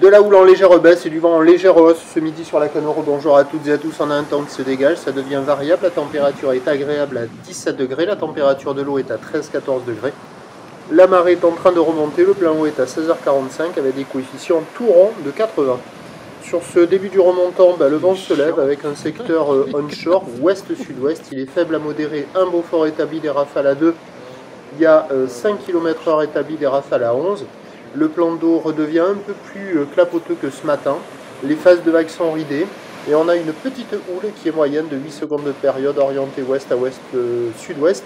De la houle en légère baisse et du vent en légère hausse ce midi sur la Canoro. Bonjour à toutes et à tous, on a un temps qui se dégage, ça devient variable, la température est agréable à 17 degrés, la température de l'eau est à 13-14 degrés. La marée est en train de remonter, le plein eau est à 16h45 avec des coefficients tout ronds de 80. Sur ce début du remontant, le vent se lève avec un secteur onshore, ouest-sud-ouest, il est faible à modéré, un beau fort établi des rafales à 2, il y a 5 km/h établi des rafales à 11. Le plan d'eau redevient un peu plus clapoteux que ce matin. Les phases de vagues sont ridées. Et on a une petite houle qui est moyenne de 8 secondes de période orientée ouest à ouest-sud-ouest.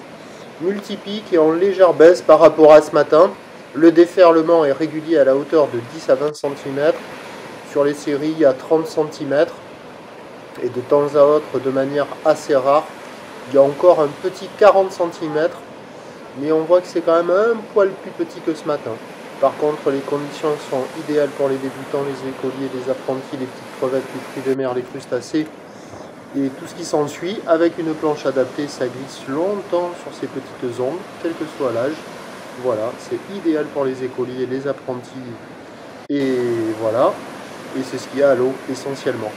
Multipique et en légère baisse par rapport à ce matin. Le déferlement est régulier à la hauteur de 10 à 20 cm. Sur les séries, il y a 30 cm. Et de temps à autre, de manière assez rare, il y a encore un petit 40 cm. Mais on voit que c'est quand même un poil plus petit que ce matin. Par contre, les conditions sont idéales pour les débutants, les écoliers, les apprentis, les petites crevettes, les fruits de mer, les crustacés et tout ce qui s'ensuit. Avec une planche adaptée, ça glisse longtemps sur ces petites ondes, quel que soit l'âge. Voilà, c'est idéal pour les écoliers, les apprentis et voilà. Et c'est ce qu'il y a à l'eau essentiellement.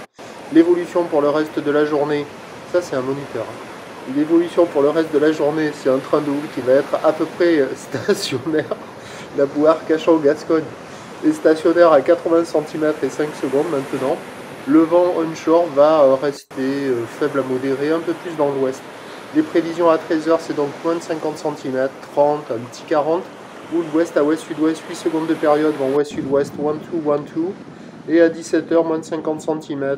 L'évolution pour le reste de la journée, ça c'est un moniteur. L'évolution pour le reste de la journée, c'est un train de houle qui va être à peu près stationnaire. La Bouhare Cachan-Gascogne est stationnaire à 80 cm et 5 secondes maintenant. Le vent onshore va rester faible à modéré, un peu plus dans l'ouest. Les prévisions à 13h, c'est donc moins de 50 cm, 30, un petit 40. Houle ouest à ouest-sud-ouest, 8 secondes de période, vent ouest-sud-ouest, 1-2, 1-2. Et à 17h, moins de 50 cm,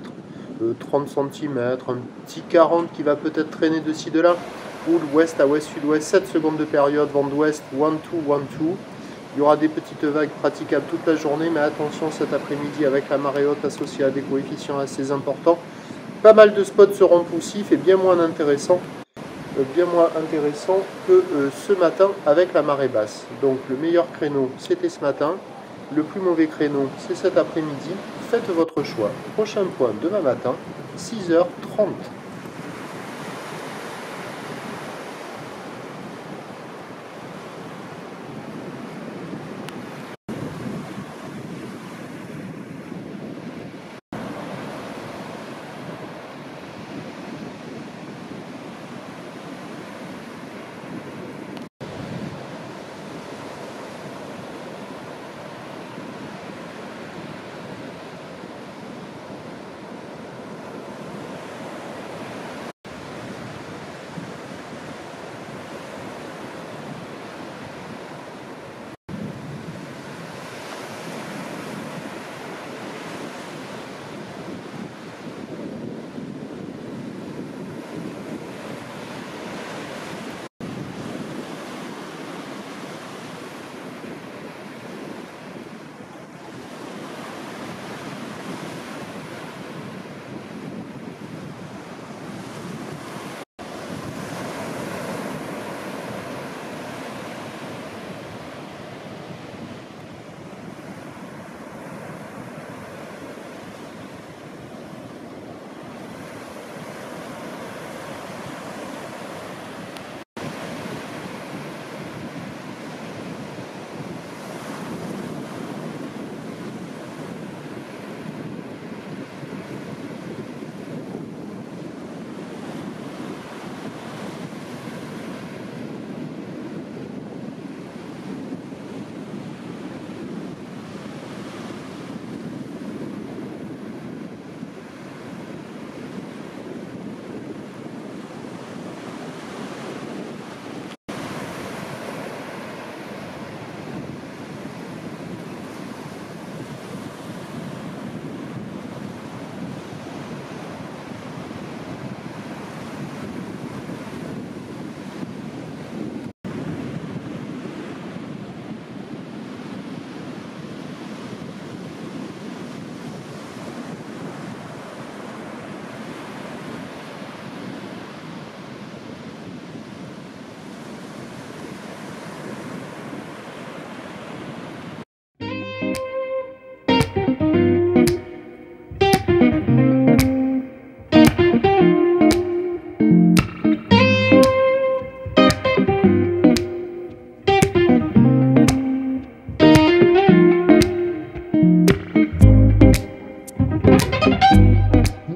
30 cm, un petit 40 qui va peut-être traîner de ci de là. Houle ouest à ouest-sud-ouest, 7 secondes de période, vent d'ouest, 1-2, 1-2. Il y aura des petites vagues praticables toute la journée, mais attention cet après-midi avec la marée haute associée à des coefficients assez importants. Pas mal de spots seront poussifs et bien moins intéressants que ce matin avec la marée basse. Donc le meilleur créneau, c'était ce matin. Le plus mauvais créneau, c'est cet après-midi. Faites votre choix. Prochain point demain matin, 6h30.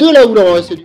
de la houlan, c'est du